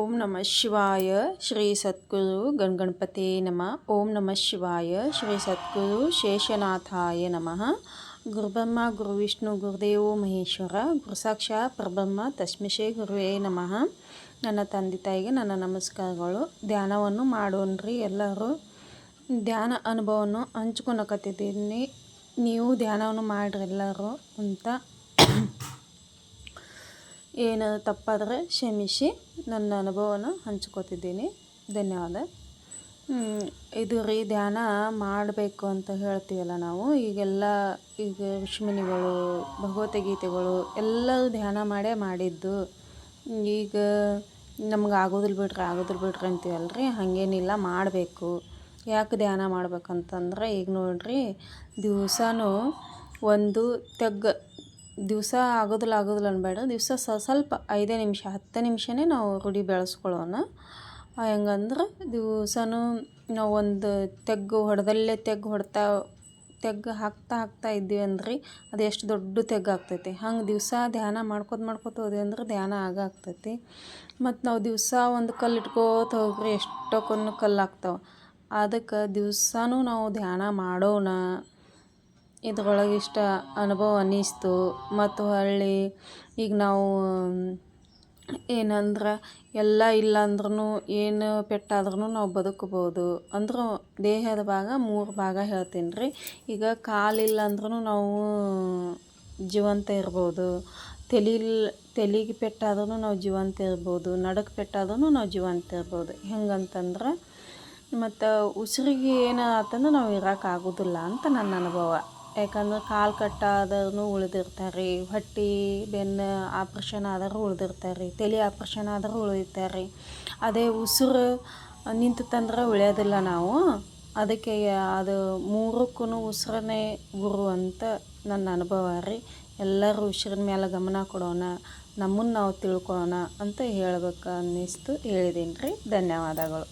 ಓಂ ನಮಃ ಶಿವಾಯ ಶ್ರೀ ಸದ್ಗುರು ಗಣಗಣಪತಿ ನಮಃ. ಓಂ ನಮಃ ಶಿವಾಯ ಶ್ರೀ ಸದ್ಗುರು ಶೇಷನಾಥಾಯ ನಮಃ. ಗುರುಬ್ರಹ್ಮ ಗುರುವಿಷ್ಣು ಗುರುದೇವೋ ಮಹೇಶ್ವರ ಗುರು ಸಾಕ್ಷಾತ್ ಪರಬ್ರಹ್ಮ ತಸ್ಮೈ ಶ್ರೀ ಗುರುವೇ ನಮಃ. ನನ್ನ ತಂದೆ ತಾಯಿಗೆ ನನ್ನ ನಮಸ್ಕಾರಗಳು. ಧ್ಯಾನವನ್ನು ಮಾಡೋಣ್ರಿ. ಎಲ್ಲರೂ ಧ್ಯಾನ ಅನುಭವವನ್ನು ಹಂಚ್ಕೊಳಕತ್ತಿದ್ದೀನಿ. ನೀವು ಧ್ಯಾನವನ್ನು ಮಾಡಿರಿ ಎಲ್ಲರೂ ಅಂತ. ಏನು ತಪ್ಪಾದರೆ ಕ್ಷಮಿಸಿ, ನನ್ನ ಅನುಭವನ ಹಂಚ್ಕೋತಿದ್ದೀನಿ. ಧನ್ಯವಾದ. ಇದು ರೀ ಧ್ಯಾನ ಮಾಡಬೇಕು ಅಂತ ಹೇಳ್ತೀವಲ್ಲ ನಾವು. ಈಗ ಋಷಿಮುನಿಗಳು ಭಗವದ್ಗೀತೆಗಳು ಎಲ್ಲರೂ ಧ್ಯಾನ ಮಾಡಿದ್ದು. ಈಗ ನಮ್ಗೆ ಆಗೋದಿಲ್ಲ ಬಿಡ್ರಿ ಅಂತೀವಲ್ರಿ. ಹಾಗೇನಿಲ್ಲ, ಮಾಡಬೇಕು. ಯಾಕೆ ಧ್ಯಾನ ಮಾಡ್ಬೇಕಂತಂದ್ರೆ, ಈಗ ನೋಡ್ರಿ, ದಿವಸನೂ ಒಂದು ದಿವಸ ಆಗೋದಿಲ್ಲ ಅನ್ಬೇಡ, ದಿವಸ ಸ್ವಲ್ಪ 5 ನಿಮಿಷ 10 ನಿಮಿಷನೇ ನಾವು ರೂಢಿ ಬೆಳೆಸ್ಕೊಳ್ಳೋಣ. ಹೆಂಗಂದ್ರೆ ದಿವಸನೂ ನಾವು ಒಂದು ತೆಗ್ಗು ಹಾಕ್ತಾ ಇದ್ದೀವಿ ಅಂದ್ರಿ, ಅದು ಎಷ್ಟು ದೊಡ್ಡ ತೆಗ್ಗು ಆಗ್ತೈತಿ. ಹಂಗೆ ದಿವಸ ಧ್ಯಾನ ಮಾಡ್ಕೋತ ಹೋದ್ವಿ ಅಂದ್ರೆ ಧ್ಯಾನ ಆಗ್ತೈತಿ. ಮತ್ತು ನಾವು ದಿವಸ ಒಂದು ಕಲ್ಲು ಇಟ್ಕೋತ ಹೋಗ್ರಿ, ಎಷ್ಟೊಂದು ಕಲ್ಲು ಆಗ್ತಾವೆ. ಅದಕ್ಕೆ ದಿವಸನೂ ನಾವು ಧ್ಯಾನ ಮಾಡೋಣ. ಇದ್ರೊಳಗೆ ಇಷ್ಟ ಅನುಭವ ಅನ್ನಿಸ್ತು. ಮತ್ತು ಹೊಳ್ಳಿ ಈಗ ನಾವು ಏನಂದ್ರೆ ಎಲ್ಲ ಇಲ್ಲ ಅಂದ್ರೂ, ಏನು ಪೆಟ್ಟಾದ್ರೂ ನಾವು ಬದುಕಬೋದು. ಅಂದ್ರೆ ದೇಹದ ಭಾಗ 3 ಭಾಗ ಹೇಳ್ತೀನಿ ರೀ. ಈಗ ಕಾಲಿಲ್ಲ ಅಂದ್ರೂ ನಾವು ಜೀವಂತ ಇರ್ಬೋದು. ತಲೆಗೆ ಪೆಟ್ಟಾದ್ರೂ ನಾವು ಜೀವಂತ ಇರ್ಬೋದು. ನಡಕ್ಕೆ ಪೆಟ್ಟಾದ್ರೂ ನಾವು ಜೀವಂತ ಇರ್ಬೋದು. ಹೆಂಗಂತಂದ್ರೆ, ಮತ್ತು ಉಸಿರಿಗೆ ಏನಾತಂದ್ರೆ ನಾವು ಇರೋಕ್ಕಾಗೋದಿಲ್ಲ ಅಂತ ನನ್ನ ಅನುಭವ. ಯಾಕಂದ್ರೆ ಕಾಲು ಕಟ್ಟಾದರೂ ಉಳಿದಿರ್ತಾರೆ, ಹೊಟ್ಟೆ ಬೆನ್ನು ಆಪ್ರೇಷನ್ ಆದರೂ ಉಳಿದಿರ್ತಾರೆ, ತಲೆ ಆಪ್ರೇಷನ್ ಆದರೂ ಉಳಿದಿರ್ತಾರೆ. ಅದೇ ಉಸಿರು ನಿಂತಂದ್ರೆ ಉಳಿಯೋದಿಲ್ಲ ನಾವು. ಅದಕ್ಕೆ ಅದು 3ಕ್ಕೂ ಉಸಿರೇ ಗುರು ಅಂತ ನನ್ನ ಅನುಭವ ರೀ. ಎಲ್ಲರೂ ಉಸಿರಿನ ಮೇಲೆ ಗಮನ ಕೊಡೋಣ, ನಮ್ಮನ್ನು ನಾವು ತಿಳ್ಕೊಳ್ಳೋಣ ಅಂತ ಹೇಳ್ಬೇಕು ಅನ್ನಿಸ್ತು. ಹೇಳಿದ್ದೀನಿ ರೀ. ಧನ್ಯವಾದಗಳು.